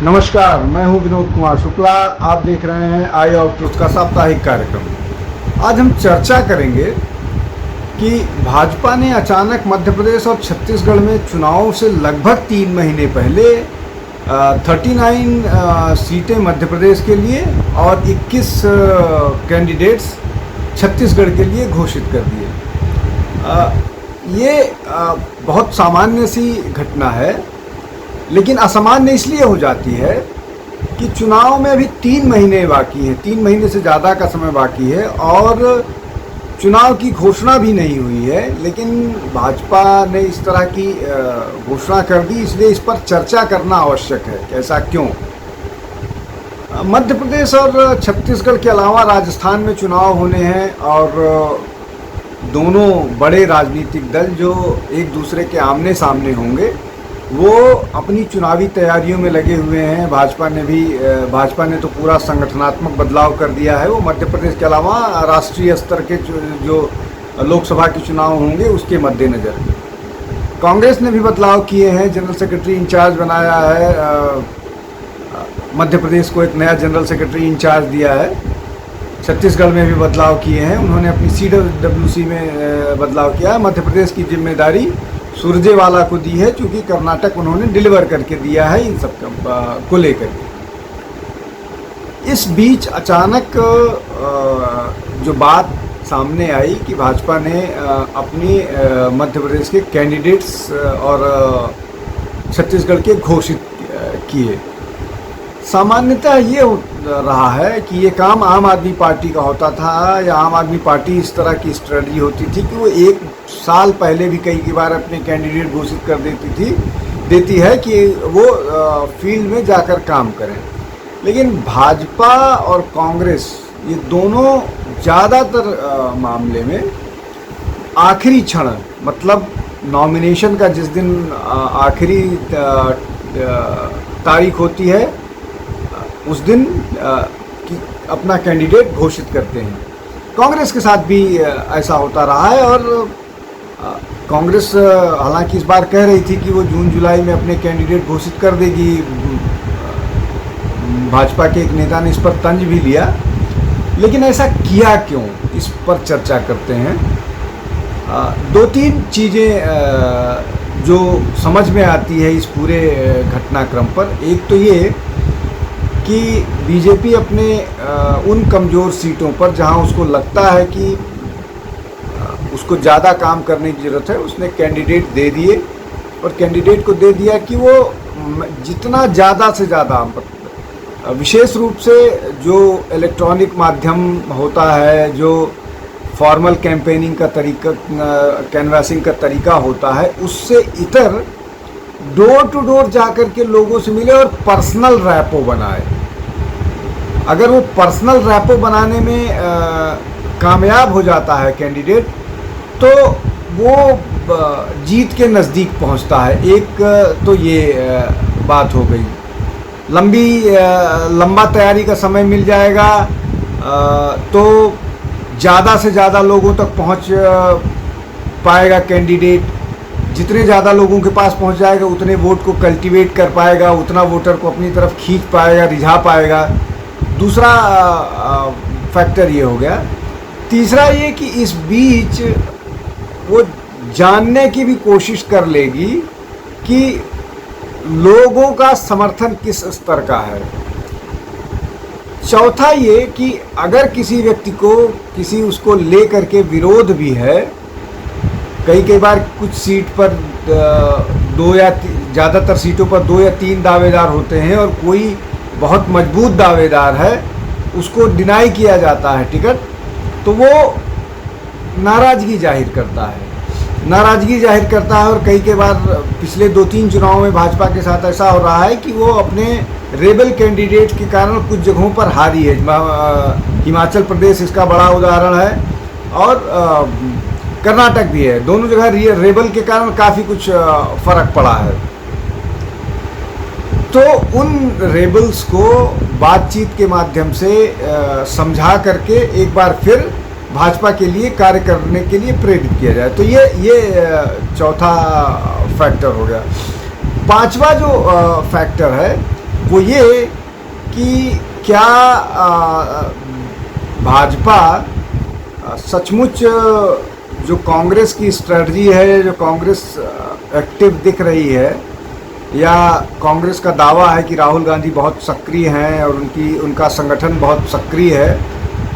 नमस्कार, मैं हूं विनोद कुमार शुक्ला। आप देख रहे हैं आई आउटलुक का साप्ताहिक कार्यक्रम। आज हम चर्चा करेंगे कि भाजपा ने अचानक मध्य प्रदेश और छत्तीसगढ़ में चुनाव से लगभग 3 महीने पहले 39 सीटें मध्य प्रदेश के लिए और 21 कैंडिडेट्स छत्तीसगढ़ के लिए घोषित कर दिए। ये बहुत सामान्य सी घटना है, लेकिन असामान्य इसलिए हो जाती है कि चुनाव में अभी 3 महीने बाकी हैं, 3 महीने से ज़्यादा का समय बाकी है और चुनाव की घोषणा भी नहीं हुई है। लेकिन भाजपा ने इस तरह की घोषणा कर दी, इसलिए इस पर चर्चा करना आवश्यक है कि ऐसा क्यों। मध्य प्रदेश और छत्तीसगढ़ के अलावा राजस्थान में चुनाव होने हैं और दोनों बड़े राजनीतिक दल जो एक दूसरे के आमने सामने होंगे वो अपनी चुनावी तैयारियों में लगे हुए हैं। भाजपा ने तो पूरा संगठनात्मक बदलाव कर दिया है। वो मध्य प्रदेश के अलावा राष्ट्रीय स्तर के जो लोकसभा के चुनाव होंगे उसके मद्देनज़र कांग्रेस ने भी बदलाव किए हैं। जनरल सेक्रेटरी इंचार्ज बनाया है, मध्य प्रदेश को एक नया जनरल सेक्रेटरी इंचार्ज दिया है। छत्तीसगढ़ में भी बदलाव किए हैं, उन्होंने अपनी CWC में बदलाव किया है। मध्य प्रदेश की जिम्मेदारी सुरजेवाला को दी है, चूँकि कर्नाटक उन्होंने डिलीवर करके दिया है इन सब को लेकर के। इस बीच अचानक जो बात सामने आई कि भाजपा ने अपनी मध्य प्रदेश के कैंडिडेट्स और छत्तीसगढ़ के घोषित किए। सामान्यतः ये रहा है कि ये काम आम आदमी पार्टी का होता था, या आम आदमी पार्टी इस तरह की स्ट्रेटजी होती थी कि वो 1 साल पहले भी कई बार अपने कैंडिडेट घोषित कर देती है कि वो फील्ड में जाकर काम करें। लेकिन भाजपा और कांग्रेस ये दोनों ज़्यादातर मामले में आखिरी क्षण, मतलब नॉमिनेशन का जिस दिन आखिरी तारीख होती है उस दिन अपना कैंडिडेट घोषित करते हैं। कांग्रेस के साथ भी ऐसा होता रहा है और कांग्रेस हालांकि इस बार कह रही थी कि वो जून जुलाई में अपने कैंडिडेट घोषित कर देगी। भाजपा के एक नेता ने इस पर तंज भी लिया, लेकिन ऐसा किया क्यों, इस पर चर्चा करते हैं। 2-3 चीज़ें जो समझ में आती है इस पूरे घटनाक्रम पर। एक तो ये कि बीजेपी अपने उन कमज़ोर सीटों पर जहां उसको लगता है कि उसको ज़्यादा काम करने की ज़रूरत है, उसने कैंडिडेट दे दिए और कैंडिडेट को दे दिया कि वो जितना ज़्यादा से ज़्यादा, विशेष रूप से जो इलेक्ट्रॉनिक माध्यम होता है, जो फॉर्मल कैंपेनिंग का तरीका, कैनवासिंग का तरीका होता है, उससे इतर डोर टू डोर जाकर के लोगों से मिले और पर्सनल रैपो बनाए। अगर वो पर्सनल रैपो बनाने में कामयाब हो जाता है कैंडिडेट, तो वो जीत के नज़दीक पहुंचता है। एक तो ये बात हो गई। लंबा तैयारी का समय मिल जाएगा तो ज़्यादा से ज़्यादा लोगों तक पहुंच पाएगा कैंडिडेट। जितने ज़्यादा लोगों के पास पहुंच जाएगा उतने वोट को कल्टीवेट कर पाएगा, उतना वोटर को अपनी तरफ खींच पाएगा, रिझा पाएगा। दूसरा फैक्टर ये हो गया। तीसरा ये कि इस बीच वो जानने की भी कोशिश कर लेगी कि लोगों का समर्थन किस स्तर का है। चौथा ये कि अगर किसी व्यक्ति को उसको ले करके विरोध भी है, कई बार कुछ सीट पर 2 या ज़्यादातर सीटों पर 2 या 3 दावेदार होते हैं और कोई बहुत मजबूत दावेदार है, उसको डिनाई किया जाता है टिकट, तो वो नाराज़गी जाहिर करता है। और कई बार पिछले 2-3 चुनावों में भाजपा के साथ ऐसा हो रहा है कि वो अपने रेबल कैंडिडेट के कारण कुछ जगहों पर हारी है। हिमाचल प्रदेश इसका बड़ा उदाहरण है और कर्नाटक भी है। दोनों जगह रेबल के कारण काफ़ी कुछ फ़र्क पड़ा है। तो उन रेबल्स को बातचीत के माध्यम से समझा करके एक बार फिर भाजपा के लिए कार्य करने के लिए प्रेरित किया जाए। तो ये चौथा फैक्टर हो गया। पांचवा जो फैक्टर है वो ये कि क्या भाजपा सचमुच जो कांग्रेस की स्ट्रेटजी है, जो कांग्रेस एक्टिव दिख रही है, या कांग्रेस का दावा है कि राहुल गांधी बहुत सक्रिय हैं और उनका संगठन बहुत सक्रिय है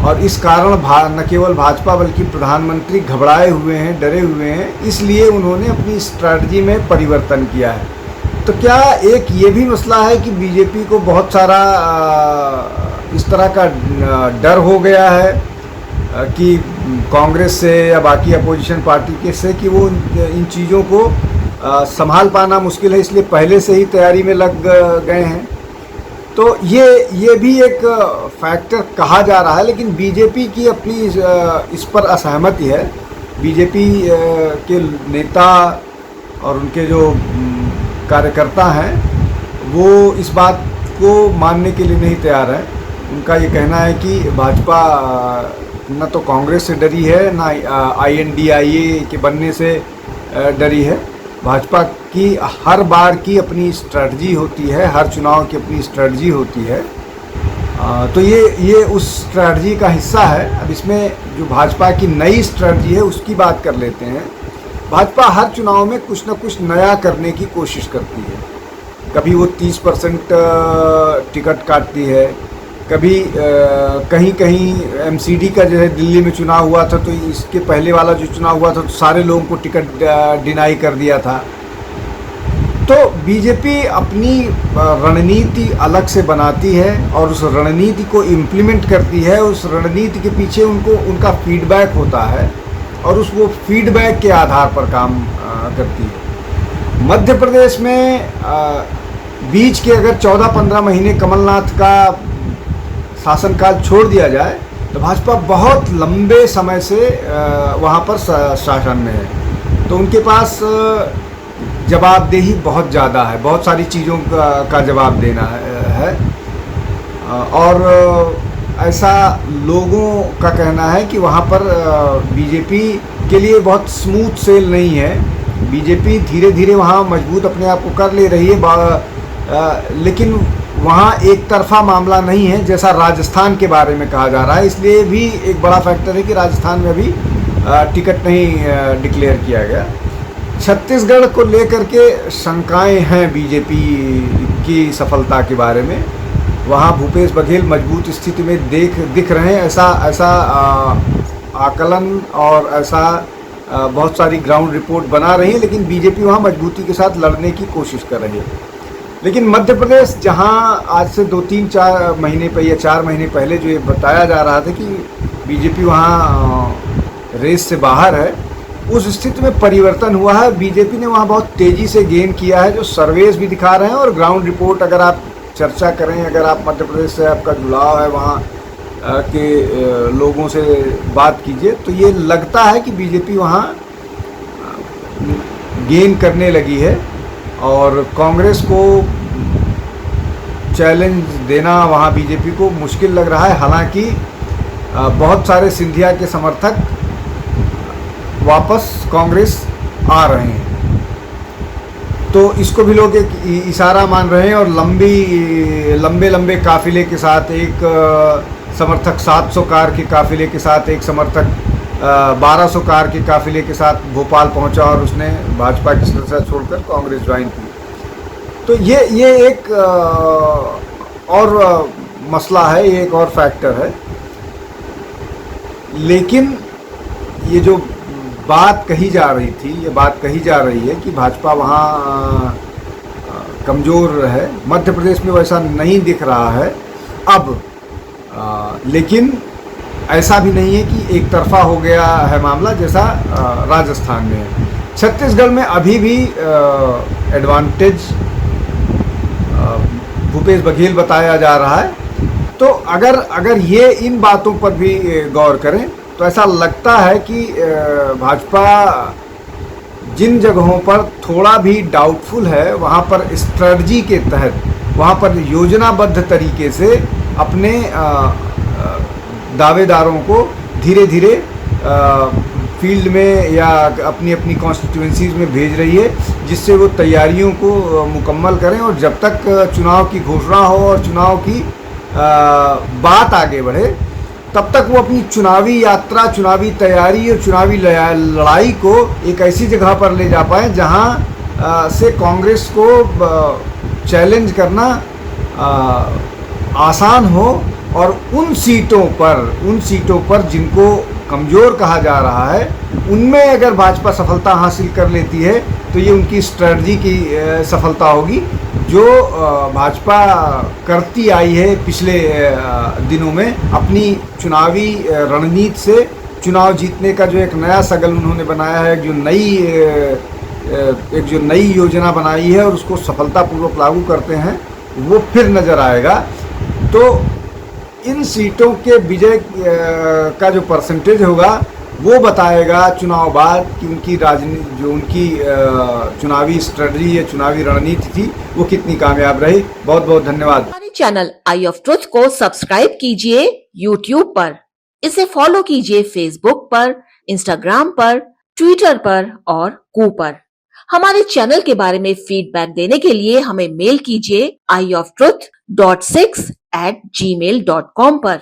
और इस कारण न केवल भाजपा बल्कि प्रधानमंत्री घबराए हुए हैं, डरे हुए हैं, इसलिए उन्होंने अपनी स्ट्रैटेजी में परिवर्तन किया है। तो क्या एक ये भी मसला है कि बीजेपी को बहुत सारा इस तरह का डर हो गया है कि कांग्रेस से या बाकी अपोजिशन पार्टी के से कि वो इन चीज़ों को संभाल पाना मुश्किल है, इसलिए पहले से ही तैयारी में लग गए हैं। तो ये भी एक फैक्टर कहा जा रहा है, लेकिन बीजेपी की अपनी इस पर असहमति है। बीजेपी के नेता और उनके जो कार्यकर्ता हैं वो इस बात को मानने के लिए नहीं तैयार हैं। उनका ये कहना है कि भाजपा न तो कांग्रेस से डरी है, ना INDIA के बनने से डरी है। भाजपा की हर बार की अपनी स्ट्रेटजी होती है, हर चुनाव की अपनी स्ट्रेटजी होती है। तो ये उस स्ट्रेटजी का हिस्सा है। अब इसमें जो भाजपा की नई स्ट्रेटजी है उसकी बात कर लेते हैं। भाजपा हर चुनाव में कुछ न कुछ नया करने की कोशिश करती है। कभी वो 30% टिकट काटती है, कभी कहीं कहीं MCD का जो है दिल्ली में चुनाव हुआ था तो इसके पहले वाला जो चुनाव हुआ था तो सारे लोगों को टिकट डिनाई कर दिया था। तो बीजेपी अपनी रणनीति अलग से बनाती है और उस रणनीति को इम्प्लीमेंट करती है। उस रणनीति के पीछे उनका फीडबैक होता है और वो फीडबैक के आधार पर काम करती है। मध्य प्रदेश में बीच के अगर 14-15 महीने कमलनाथ का शासनकाल छोड़ दिया जाए तो भाजपा बहुत लंबे समय से वहाँ पर शासन में है। तो उनके पास जवाबदेही बहुत ज़्यादा है, बहुत सारी चीज़ों का जवाब देना है। और ऐसा लोगों का कहना है कि वहाँ पर बीजेपी के लिए बहुत स्मूथ सेल नहीं है। बीजेपी धीरे धीरे वहाँ मजबूत अपने आप को कर ले रही है, लेकिन वहाँ एक तरफा मामला नहीं है जैसा राजस्थान के बारे में कहा जा रहा है। इसलिए भी एक बड़ा फैक्टर है कि राजस्थान में अभी टिकट नहीं डिक्लेयर किया गया। छत्तीसगढ़ को लेकर के शंकाएं हैं बीजेपी की सफलता के बारे में। वहाँ भूपेश बघेल मजबूत स्थिति में दिख रहे हैं, ऐसा आकलन और ऐसा बहुत सारी ग्राउंड रिपोर्ट बना रही है, लेकिन बीजेपी वहाँ मजबूती के साथ लड़ने की कोशिश कर रही है। लेकिन मध्य प्रदेश जहां आज से 2-3-4 महीने पहले या 4 महीने पहले जो ये बताया जा रहा था कि बीजेपी वहां रेस से बाहर है, उस स्थिति में परिवर्तन हुआ है। बीजेपी ने वहां बहुत तेज़ी से गेन किया है, जो सर्वेस भी दिखा रहे हैं और ग्राउंड रिपोर्ट अगर आप चर्चा करें, अगर आप मध्य प्रदेश से आपका जुड़ाव है, वहाँ के लोगों से बात कीजिए तो ये लगता है कि बीजेपी वहाँ गेन करने लगी है और कांग्रेस को चैलेंज देना वहाँ बीजेपी को मुश्किल लग रहा है। हालांकि बहुत सारे सिंधिया के समर्थक वापस कांग्रेस आ रहे हैं, तो इसको भी लोग एक इशारा मान रहे हैं और लंबे काफिले के साथ एक समर्थक 700 कार के काफिले के साथ, एक समर्थक 1200 कार के काफिले के साथ भोपाल पहुंचा और उसने भाजपा की सदस्यता छोड़कर कांग्रेस ज्वाइन की। तो ये एक और मसला है, ये एक और फैक्टर है। लेकिन ये जो बात कही जा रही थी, ये बात कही जा रही है कि भाजपा वहाँ कमज़ोर है, मध्य प्रदेश में वैसा नहीं दिख रहा है अब। लेकिन ऐसा भी नहीं है कि एक तरफा हो गया है मामला जैसा राजस्थान में है। छत्तीसगढ़ में अभी भी एडवांटेज भूपेश बघेल बताया जा रहा है। तो अगर ये इन बातों पर भी गौर करें तो ऐसा लगता है कि भाजपा जिन जगहों पर थोड़ा भी डाउटफुल है, वहाँ पर स्ट्रेटजी के तहत, वहाँ पर योजनाबद्ध तरीके से अपने दावेदारों को धीरे धीरे फील्ड में या अपनी अपनी कॉन्स्टिट्यूंसीज में भेज रही है, जिससे वो तैयारियों को मुकम्मल करें और जब तक चुनाव की घोषणा हो और चुनाव की बात आगे बढ़े, तब तक वो अपनी चुनावी यात्रा, चुनावी तैयारी और चुनावी लड़ाई को एक ऐसी जगह पर ले जा पाएँ जहाँ से कांग्रेस को चैलेंज करना आसान हो, और उन सीटों पर जिनको कमज़ोर कहा जा रहा है, उनमें अगर भाजपा सफलता हासिल कर लेती है तो ये उनकी स्ट्रेटजी की सफलता होगी, जो भाजपा करती आई है पिछले दिनों में। अपनी चुनावी रणनीति से चुनाव जीतने का जो एक नया सगल उन्होंने बनाया है, एक जो नई योजना बनाई है और उसको सफलतापूर्वक लागू करते हैं, वो फिर नज़र आएगा। तो इन सीटों के विजय का जो परसेंटेज होगा वो बताएगा चुनाव बाद कि उनकी राजनीति, जो उनकी चुनावी स्ट्रेटजी या चुनावी रणनीति थी, वो कितनी कामयाब रही। बहुत बहुत धन्यवाद। हमारे चैनल आई ऑफ ट्रुथ को सब्सक्राइब कीजिए YouTube पर, इसे फॉलो कीजिए Facebook पर, Instagram पर, Twitter पर और कू पर। हमारे चैनल के बारे में फीडबैक देने के लिए हमें मेल कीजिए ioftruth.6@gmail.com पर।